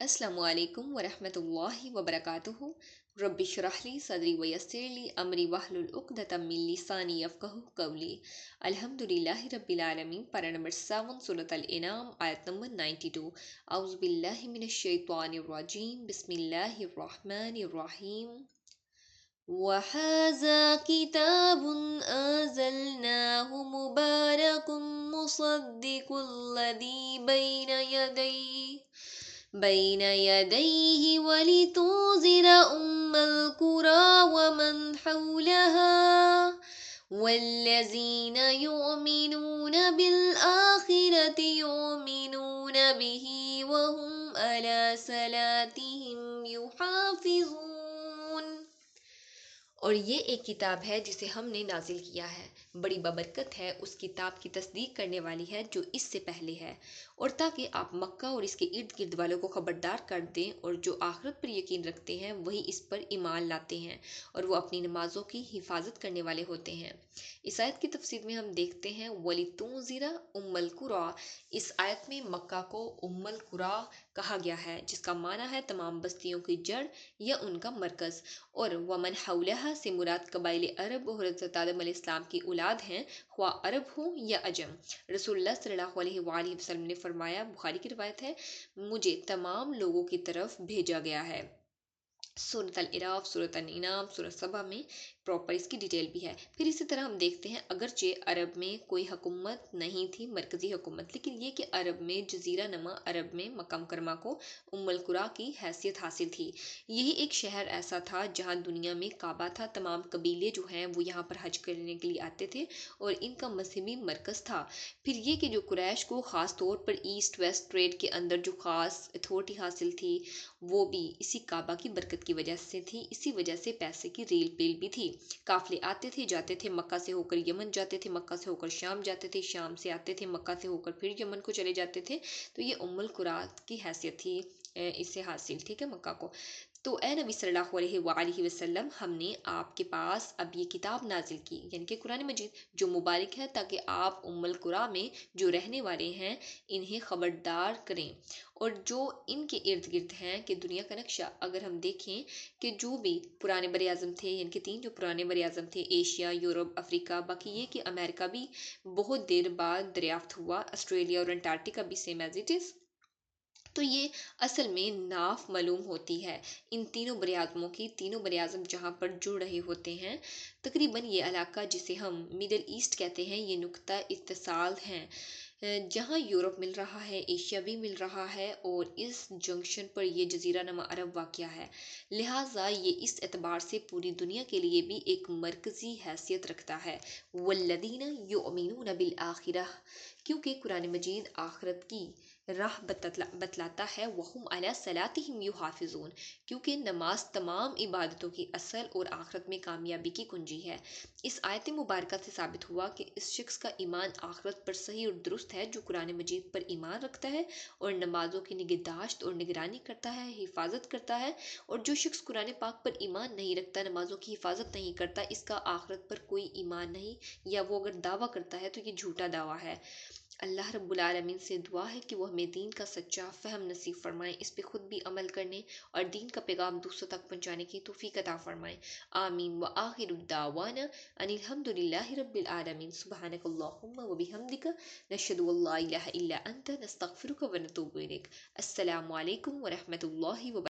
अस्सलामु अलैकुम वरहमतुल्लाहि वबरकातुहू। रब्बि इश्रह ली सदरी वयस्सिर ली अमरी वहलुल उक़दतम मिन लिसानी यफ़क़हू क़ौली। अल्हम्दुलिल्लाहि रब्बिल आलमीन। पारा नंबर 7 सूरत अल-इनाम आयत नंबर 92। औज़ु बिल्लाहि मिनश शैतानिर रजीम। बिस्मिल्लाहिर रहमानिर रहीम। वहाज़ा किताबुन अंज़लनाहु मुबारकुम मुसद्दिक़ुल्लज़ी बैन यदैहि वलितुंज़िर उम्मल कुरा वमन हौलहा वल्लज़ीन युमिनून बिल आखिरति युमिनून बिही वहुम अला सलातिहिम युहाफ़िज़ून। और ये एक किताब है जिसे हमने नाजिल किया है, बड़ी बबरकत है, उस किताब की तस्दीक करने वाली है जो इससे पहले है, और ताकि आप मक्का और इसके इर्द गिर्द वालों को खबरदार कर दें, और जो आखिरत पर यकीन रखते हैं वही इस पर ईमान लाते हैं और वो अपनी नमाज़ों की हिफाजत करने वाले होते हैं। इस आयत की तफसीर में हम देखते हैं वलितुंज़िरा उम्मल कुरा। इस आयत में मक्का को उम्मल कुरा कहा गया है, जिसका माना है तमाम बस्तियों की जड़ या उनका मरकज़, और वमन हौलहा से मुराद कबाइल अरब और हज़रत आदम अलैहिस्सलाम की औलाद हैं, ख्वा अरब हो या अजम। रसूलुल्लाह सल्लल्लाहु अलैहि वसल्लम ने फरमाया, बुखारी की रिवायत है, मुझे तमाम लोगों की तरफ भेजा गया है। सूरत अल-इराफ, सूरत अल-इनाम, सूरत सबा में प्रॉपर इसकी डिटेल भी है। फिर इसी तरह हम देखते हैं, अगरचे अरब में कोई हुकूमत नहीं थी, मरकज़ी हुकूमत, लेकिन ये कि अरब में जज़ीरा नमा अरब में मक्का मुकर्रमा को उम्मुल कुरा की हैसियत हासिल थी। यही एक शहर ऐसा था जहाँ दुनिया में काबा था, तमाम कबीले जो हैं वो यहाँ पर हज करने के लिए आते थे और इनका मजहबी मरकज़ था। फिर ये कि जो कुरैश को ख़ास तौर पर ईस्ट वेस्ट ट्रेड के अंदर जो ख़ास अथॉरिटी हासिल थी वो भी इसी काबा की बरकत की वजह से थी। इसी वजह से पैसे की रेल पेल भी थी। काफिले आते थे जाते थे, मक्का से होकर यमन जाते थे, मक्का से होकर शाम जाते थे, शाम से आते थे, मक्का से होकर फिर यमन को चले जाते थे। तो ये उम्मुल कुरा की हैसियत थी इससे हासिल, ठीक है, मक्का को। तो ए नबी सल्लल्लाहु अलैहि वसल्लम, हमने आपके पास अब ये किताब नाजिल की, यानी कि कुरान मजीद, जो मुबारक है, ताकि आप उम्मुल कुरा में जो रहने वाले हैं इन्हें खबरदार करें, और जो इनके इर्द गिर्द हैं कि दुनिया का नक्शा अगर हम देखें कि जो भी पुराने बर आज़म थे, यानी कि 3 जो पुराने बर आज़म थे, एशिया, यूरोप, अफ्रीका, बाकी ये कि अमेरिका भी बहुत देर बाद दरियाफ्त हुआ, ऑस्ट्रेलिया और अंटार्कटिका भी सेम एज इट इज़। तो ये असल में नाफ मालूम होती है इन तीनों बरआज़मों की। तीनों बरआज़म जहाँ पर जुड़ रहे होते हैं, तकरीबन ये इलाका जिसे हम मिडल ईस्ट कहते हैं, ये नुक्ता इत्तिसाल हैं, जहाँ यूरोप मिल रहा है, एशिया भी मिल रहा है, और इस जंक्शन पर ये जज़ीरा नमा अरब वाक़या है। लिहाजा ये इस एतबार से पूरी दुनिया के लिए भी एक मरकज़ी हैसियत रखता है। वल्लज़ीना युमिनून बिल आखिरह, क्योंकि कुरान मजीद आखिरत की राह बतलाता है। वहुम अला सलातिहिम युहाफिजून, क्योंकि नमाज तमाम इबादतों की असल और आखिरत में कामयाबी की कुंजी है। इस आयत मुबारक से साबित हुआ कि इस शख्स का ईमान आखिरत पर सही और दुरुस्त है जो कुरान मजीद पर ईमान रखता है और नमाजों की निगहदाश्त और निगरानी करता है, हिफाजत करता है। और जो शख्स कुरान पाक पर ईमान नहीं रखता, नमाजों की हिफाजत नहीं करता, इसका आखिरत पर कोई ईमान नहीं, या वो अगर दावा करता है तो ये झूठा दावा है। अल्लाह रब्बुल आलमीन से दुआ है कि वो हमें दीन का सच्चा फ़हम नसीब फरमाएं, इस पे खुद भी अमल करने और दीन का पैगाम दूसरों तक पहुंचाने की तौफीक अता फरमाएं। आमीन। व आखिरु दावाना अनिल हम्दुलिल्लाहि रब्बिल आलमीन। सुब्हानकल्लाहुम्मा व बिहम्दिका नशहदु अल्ला इलाहा इल्ला अंता नस्तगफिरुका व नतूबु इलैक। अस्सलामु अलैकुम व रहमतुल्लाहि व